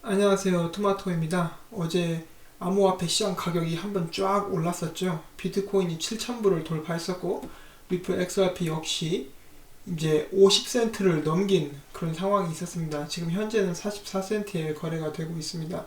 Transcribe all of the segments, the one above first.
안녕하세요. 토마토입니다. 어제 암호화폐 시장 가격이 한번 쫙 올랐었죠. 비트코인이 7,000불을 돌파했었고 리플 XRP 역시 이제 50센트를 넘긴 그런 상황이 있었습니다. 지금 현재는 44센트에 거래가 되고 있습니다.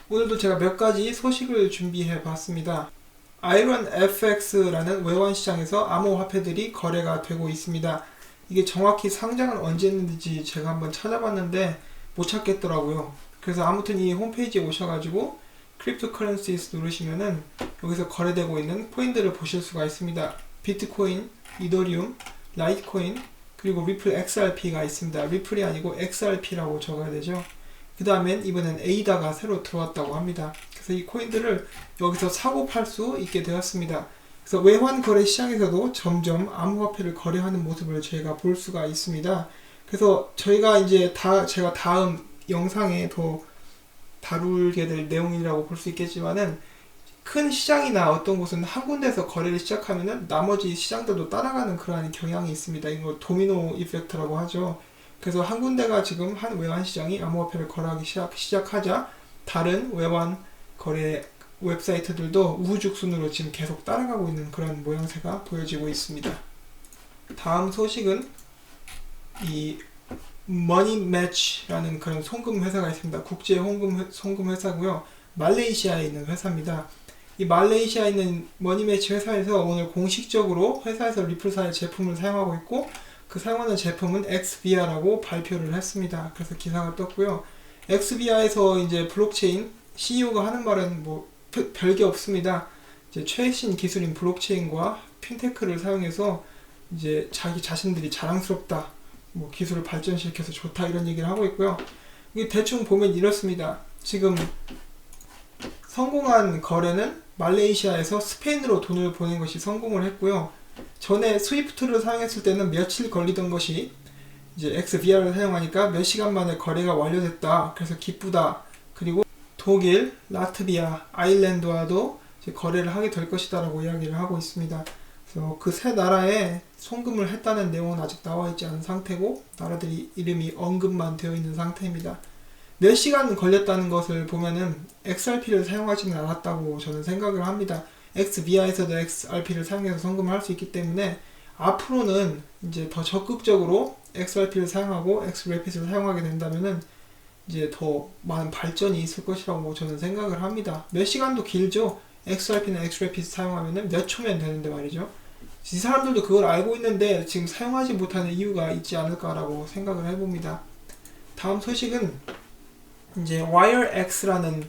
오늘도 제가 몇 가지 소식을 준비해 봤습니다. 아이런 FX라는 외환 시장에서 암호화폐들이 거래가 되고 있습니다. 이게 정확히 상장은 언제 했는지 제가 한번 찾아봤는데 못 찾겠더라고요. 그래서 아무튼 이 홈페이지에 오셔가지고 크립토커런시스 누르시면은 여기서 거래되고 있는 코인들을 보실 수가 있습니다. 비트코인, 이더리움, 라이트코인, 그리고 리플 XRP가 있습니다. 리플이 아니고 XRP라고 적어야 되죠. 그 다음엔 이번엔 에이다가 새로 들어왔다고 합니다. 그래서 이 코인들을 여기서 사고 팔 수 있게 되었습니다. 그래서 외환 거래 시장에서도 점점 암호화폐를 거래하는 모습을 저희가 볼 수가 있습니다. 그래서 저희가 이제 제가 다음 영상에 더 다루게 될 내용이라고 볼 수 있겠지만은 큰 시장이나 어떤 곳은 한 군데서 거래를 시작하면은 나머지 시장들도 따라가는 그러한 경향이 있습니다. 이거 도미노 이펙트라고 하죠. 그래서 한 군데가 지금 한 외환 시장이 암호화폐를 거래하기 시작하자 다른 외환 거래 웹사이트들도 우후죽순으로 지금 계속 따라가고 있는 그런 모양새가 보여지고 있습니다. 다음 소식은 이 머니매치라는 그런 송금 회사가 있습니다. 국제 송금 회사고요. 말레이시아에 있는 회사입니다. 이 말레이시아에 있는 머니매치 회사에서 오늘 공식적으로 회사에서 리플사의 제품을 사용하고 있고 그 사용하는 제품은 엑스비아라고 발표를 했습니다. 그래서 기사가 떴고요. 엑스비아에서 이제 블록체인 CEO가 하는 말은 뭐 별게 없습니다. 이제 최신 기술인 블록체인과 핀테크를 사용해서 이제 자기 자신들이 자랑스럽다, 뭐 기술을 발전시켜서 좋다 이런 얘기를 하고 있고요. 이게 대충 보면 이렇습니다. 지금 성공한 거래는 말레이시아에서 스페인으로 돈을 보낸 것이 성공을 했고요. 전에 스위프트를 사용했을 때는 며칠 걸리던 것이 이제 XVR을 사용하니까 몇 시간 만에 거래가 완료됐다. 그래서 기쁘다. 그리고 독일, 라트비아, 아일랜드와도 이제 거래를 하게 될 것이다 라고 이야기를 하고 있습니다. 그래서 그 세 나라에 송금을 했다는 내용은 아직 나와 있지 않은 상태고 나라들이 이름이 언급만 되어 있는 상태입니다. 몇 시간 걸렸다는 것을 보면은 XRP를 사용하지는 않았다고 저는 생각을 합니다. XVR에서도 XRP를 사용해서 송금을 할 수 있기 때문에 앞으로는 이제 더 적극적으로 XRP를 사용하고 XRP를 사용하게 된다면은 이제 더 많은 발전이 있을 것이라고 저는 생각을 합니다. 몇 시간도 길죠. XRP나 XRP 사용하면은 몇 초면 되는데 말이죠. 이 사람들도 그걸 알고 있는데 지금 사용하지 못하는 이유가 있지 않을까라고 생각을 해봅니다. 다음 소식은 이제 WireX라는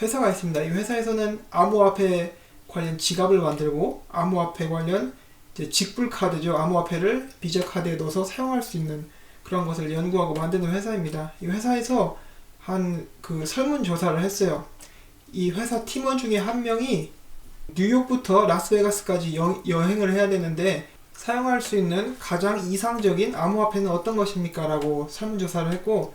회사가 있습니다. 이 회사에서는 암호화폐 관련 지갑을 만들고 암호화폐 관련 이제 직불카드죠. 암호화폐를 비자 카드에 넣어서 사용할 수 있는 그런 것을 연구하고 만드는 회사입니다. 이 회사에서 한 그 설문조사를 했어요. 이 회사 팀원 중에 한 명이 뉴욕부터 라스베가스까지 여행을 해야 되는데 사용할 수 있는 가장 이상적인 암호화폐는 어떤 것입니까? 라고 설문조사를 했고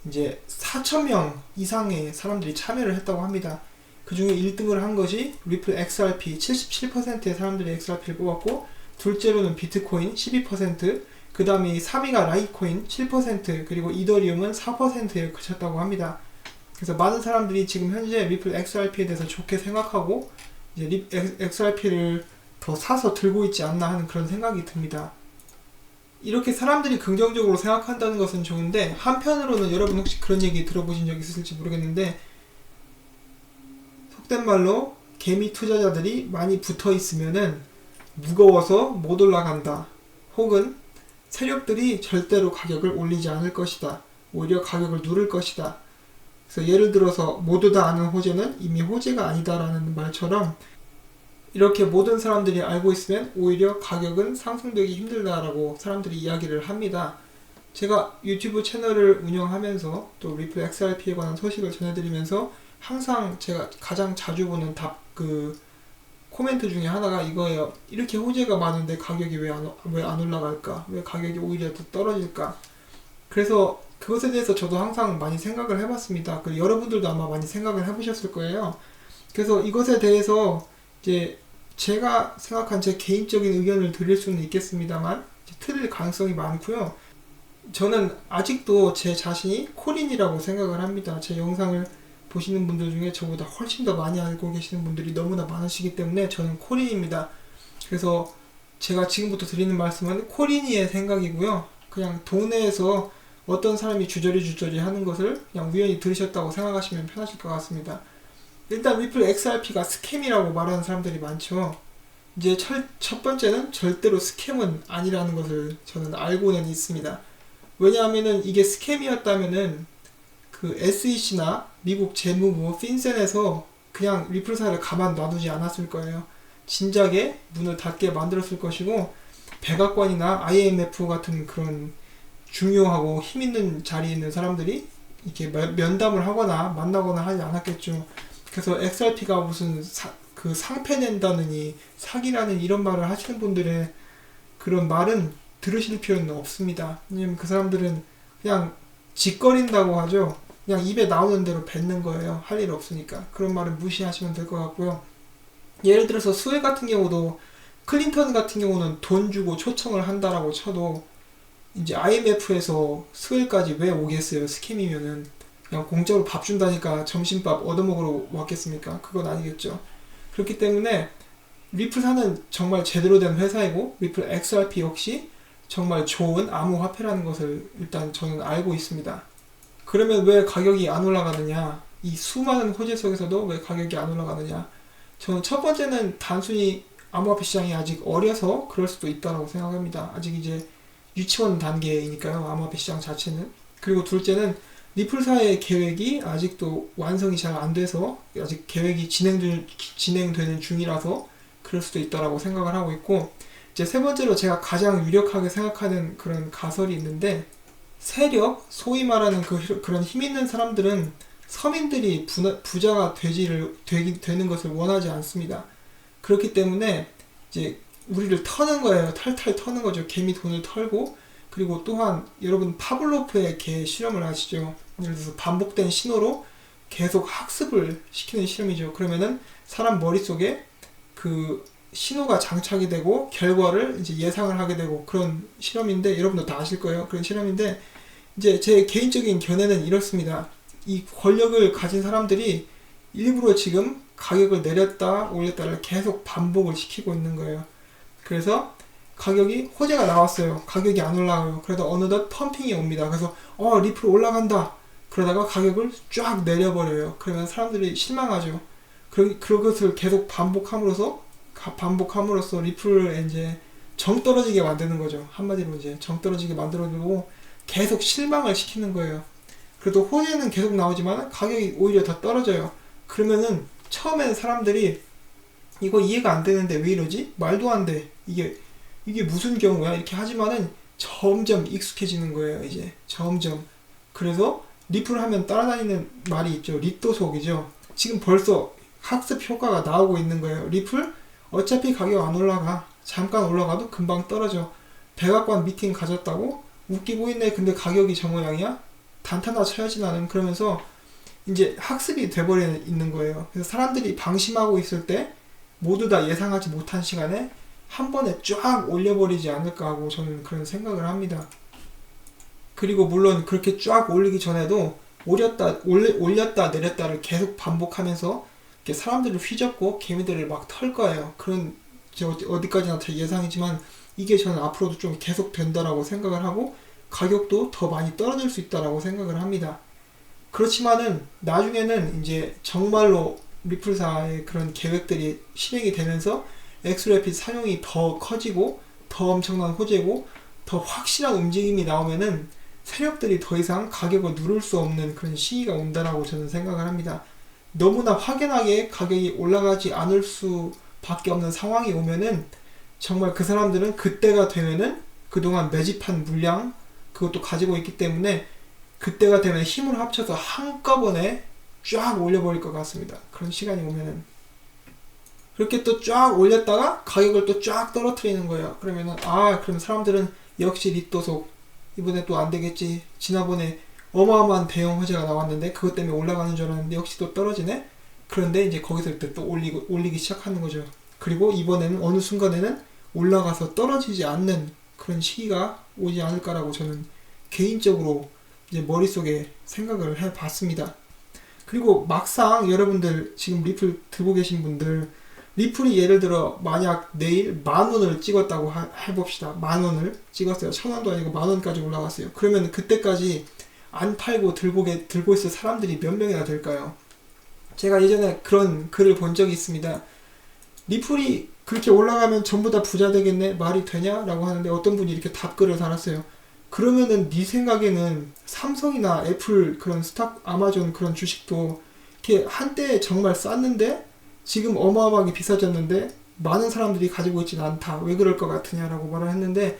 이제 4,000명 이상의 사람들이 참여를 했다고 합니다. 그 중에 1등을 한 것이 리플 XRP 77%의 사람들이 XRP를 뽑았고 둘째로는 비트코인 12%, 그 다음에 3위가 라이트코인 7%, 그리고 이더리움은 4%에 그쳤다고 합니다. 그래서 많은 사람들이 지금 현재 리플 XRP에 대해서 좋게 생각하고 이제 XRP를 더 사서 들고 있지 않나 하는 그런 생각이 듭니다. 이렇게 사람들이 긍정적으로 생각한다는 것은 좋은데 한편으로는 여러분 혹시 그런 얘기 들어보신 적 있으실지 모르겠는데 속된 말로 개미 투자자들이 많이 붙어 있으면은 무거워서 못 올라간다. 혹은 세력들이 절대로 가격을 올리지 않을 것이다. 오히려 가격을 누를 것이다. 그래서 예를 들어서 모두 다 아는 호재는 이미 호재가 아니다라는 말처럼 이렇게 모든 사람들이 알고 있으면 오히려 가격은 상승되기 힘들다라고 사람들이 이야기를 합니다. 제가 유튜브 채널을 운영하면서 또 리플 XRP에 관한 소식을 전해드리면서 항상 제가 가장 자주 보는 코멘트 중에 하나가 이거예요. 이렇게 호재가 많은데 가격이 왜 안 올라갈까? 왜 가격이 오히려 더 떨어질까? 그래서 그것에 대해서 저도 항상 많이 생각을 해봤습니다. 그리고 여러분들도 아마 많이 생각을 해보셨을 거예요. 그래서 이것에 대해서 이제 제가 생각한 제 개인적인 의견을 드릴 수는 있겠습니다만 틀릴 가능성이 많고요. 저는 아직도 제 자신이 코린이라고 생각을 합니다. 제 영상을 보시는 분들 중에 저보다 훨씬 더 많이 알고 계시는 분들이 너무나 많으시기 때문에 저는 코린입니다. 그래서 제가 지금부터 드리는 말씀은 코린이의 생각이고요. 그냥 동네에서 어떤 사람이 주저리 하는 것을 그냥 우연히 들으셨다고 생각하시면 편하실 것 같습니다. 일단 리플 XRP가 스캠이라고 말하는 사람들이 많죠. 이제 첫 번째는 절대로 스캠은 아니라는 것을 저는 알고는 있습니다. 왜냐하면은 이게 스캠이었다면은 그 SEC나 미국 재무부 핀센에서 그냥 리플사를 가만 놔두지 않았을 거예요. 진작에 문을 닫게 만들었을 것이고, 백악관이나 IMF 같은 그런 중요하고 힘있는 자리에 있는 사람들이 이렇게 면담을 하거나 만나거나 하지 않았겠죠. 그래서 XRP가 무슨 그 상패 낸다느니 사기라는 이런 말을 하시는 분들의 그런 말은 들으실 필요는 없습니다. 왜냐면 그 사람들은 그냥 짓거린다고 하죠. 그냥 입에 나오는 대로 뱉는 거예요. 할 일 없으니까. 그런 말은 무시하시면 될 것 같고요. 예를 들어서 스웨 같은 경우도, 클린턴 같은 경우는 돈 주고 초청을 한다라고 쳐도 이제 IMF에서 스웨까지 왜 오겠어요? 스캠이면은 그냥 공짜로 밥 준다니까 점심밥 얻어먹으러 왔겠습니까? 그건 아니겠죠. 그렇기 때문에 리플사는 정말 제대로 된 회사이고, 리플 XRP 역시 정말 좋은 암호화폐라는 것을 일단 저는 알고 있습니다. 그러면 왜 가격이 안 올라가느냐? 이 수많은 호재 속에서도 왜 가격이 안 올라가느냐? 저는 첫 번째는 단순히 암호화폐 시장이 아직 어려서 그럴 수도 있다고 생각합니다. 아직 이제 유치원 단계이니까요, 암호화폐 시장 자체는. 그리고 둘째는 리플사의 계획이 아직도 완성이 잘 안 돼서 아직 계획이 진행되는 중이라서 그럴 수도 있다고 생각을 하고 있고, 이제 세 번째로 제가 가장 유력하게 생각하는 그런 가설이 있는데, 세력, 소위 말하는 그런 힘 있는 사람들은 서민들이 부자가 되는 것을 원하지 않습니다. 그렇기 때문에 이제 우리를 터는 거예요. 탈탈 터는 거죠. 개미 돈을 털고. 그리고 또한 여러분 파블로프의 개 실험을 아시죠? 예를 들어서 반복된 신호로 계속 학습을 시키는 실험이죠. 그러면은 사람 머릿속에 그 신호가 장착이 되고 결과를 이제 예상을 하게 되고, 그런 실험인데, 여러분도 다 아실 거예요. 그런 실험인데, 이제 제 개인적인 견해는 이렇습니다. 이 권력을 가진 사람들이 일부러 지금 가격을 내렸다 올렸다를 계속 반복을 시키고 있는 거예요. 그래서 가격이 호재가 나왔어요. 가격이 안 올라가요. 그러다 어느덧 펌핑이 옵니다. 그래서 리플 올라간다. 그러다가 가격을 쫙 내려버려요. 그러면 사람들이 실망하죠. 그것을 계속 반복함으로써 리플을 이제 정 떨어지게 만드는 거죠. 한마디로 이제 정 떨어지게 만들어주고 계속 실망을 시키는 거예요. 그래도 호재는 계속 나오지만 가격이 오히려 더 떨어져요. 그러면은 처음엔 사람들이 이거 이해가 안 되는데 왜 이러지? 말도 안 돼. 이게 무슨 경우야? 이렇게 하지만은 점점 익숙해지는 거예요. 이제 점점. 그래서 리플 하면 따라다니는 말이 있죠. 리또속이죠. 지금 벌써 학습 효과가 나오고 있는 거예요. 리플 어차피 가격 안 올라가. 잠깐 올라가도 금방 떨어져. 백악관 미팅 가졌다고 웃기고 있네. 근데 가격이 저 모양이야? 단타나 쳐야지 나는. 그러면서 이제 학습이 돼버려 있는 거예요. 그래서 사람들이 방심하고 있을 때 모두 다 예상하지 못한 시간에 한 번에 쫙 올려버리지 않을까 하고 저는 그런 생각을 합니다. 그리고 물론 그렇게 쫙 올리기 전에도 올렸다 내렸다를 계속 반복하면서 이렇게 사람들을 휘젓고 개미들을 막 털 거예요. 그런 어디까지나 제 예상이지만 이게 저는 앞으로도 좀 계속 된다라고 생각을 하고, 가격도 더 많이 떨어질 수 있다라고 생각을 합니다. 그렇지만은 나중에는 이제 정말로 리플사의 그런 계획들이 실행이 되면서 XRP 사용이 더 커지고 더 엄청난 호재고 더 확실한 움직임이 나오면은 세력들이 더 이상 가격을 누를 수 없는 그런 시기가 온다라고 저는 생각을 합니다. 너무나 확연하게 가격이 올라가지 않을 수밖에 없는 상황이 오면은 정말 그 사람들은 그때가 되면은 그동안 매집한 물량 그것도 가지고 있기 때문에 그때가 되면 힘을 합쳐서 한꺼번에 쫙 올려버릴 것 같습니다. 그런 시간이 오면은. 그렇게 또 쫙 올렸다가 가격을 또 쫙 떨어뜨리는 거예요. 그러면은 그럼 사람들은 역시 리또속 이번에 또 안 되겠지. 지난번에 어마어마한 대형 호재가 나왔는데 그것 때문에 올라가는 줄 알았는데 역시 또 떨어지네. 그런데 이제 거기서 또 올리기 시작하는 거죠. 그리고 이번에는 어느 순간에는 올라가서 떨어지지 않는 그런 시기가 오지 않을까라고 저는 개인적으로 이제 머릿속에 생각을 해봤습니다. 그리고 막상 여러분들 지금 리플 들고 계신 분들, 리플이 예를 들어 만약 내일 10,000원을 찍었다고 해봅시다. 10,000원을 찍었어요. 1,000원도 아니고 10,000원까지 올라갔어요. 그러면 그때까지 안 팔고 들고 있을 사람들이 몇 명이나 될까요? 제가 예전에 그런 글을 본 적이 있습니다. 리플이 그렇게 올라가면 전부 다 부자 되겠네? 말이 되냐? 라고 하는데 어떤 분이 이렇게 답글을 달았어요. 그러면은 네 생각에는 삼성이나 애플 그런 아마존 그런 주식도 이렇게 한때 정말 쌌는데 지금 어마어마하게 비싸졌는데 많은 사람들이 가지고 있지는 않다. 왜 그럴 것 같으냐라고 말을 했는데,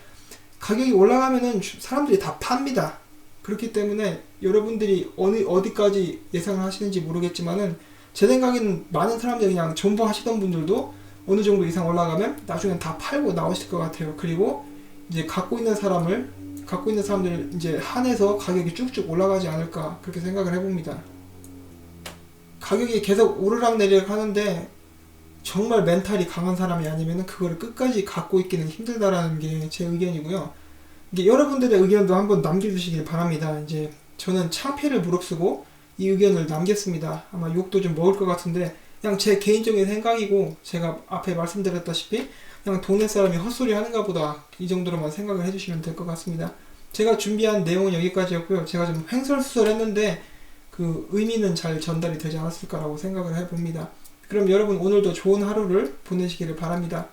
가격이 올라가면은 사람들이 다 팝니다. 그렇기 때문에 여러분들이 어디까지 예상을 하시는지 모르겠지만은 제 생각에는 많은 사람들이 그냥 전부 하시던 분들도 어느 정도 이상 올라가면 나중엔 다 팔고 나오실 것 같아요. 그리고 이제 갖고 있는 사람들 이제 한해서 가격이 쭉쭉 올라가지 않을까, 그렇게 생각을 해봅니다. 가격이 계속 오르락내리락 하는데 정말 멘탈이 강한 사람이 아니면 그거를 끝까지 갖고 있기는 힘들다라는 게 제 의견이고요. 이게 여러분들의 의견도 한번 남겨주시길 바랍니다. 이제 저는 창피를 무릅쓰고 이 의견을 남겼습니다. 아마 욕도 좀 먹을 것 같은데 그냥 제 개인적인 생각이고, 제가 앞에 말씀드렸다시피 그냥 동네 사람이 헛소리 하는가 보다, 이 정도로만 생각을 해주시면 될 것 같습니다. 제가 준비한 내용은 여기까지였고요. 제가 좀 횡설수설했는데 그 의미는 잘 전달이 되지 않았을까라고 생각을 해봅니다. 그럼 여러분 오늘도 좋은 하루를 보내시기를 바랍니다.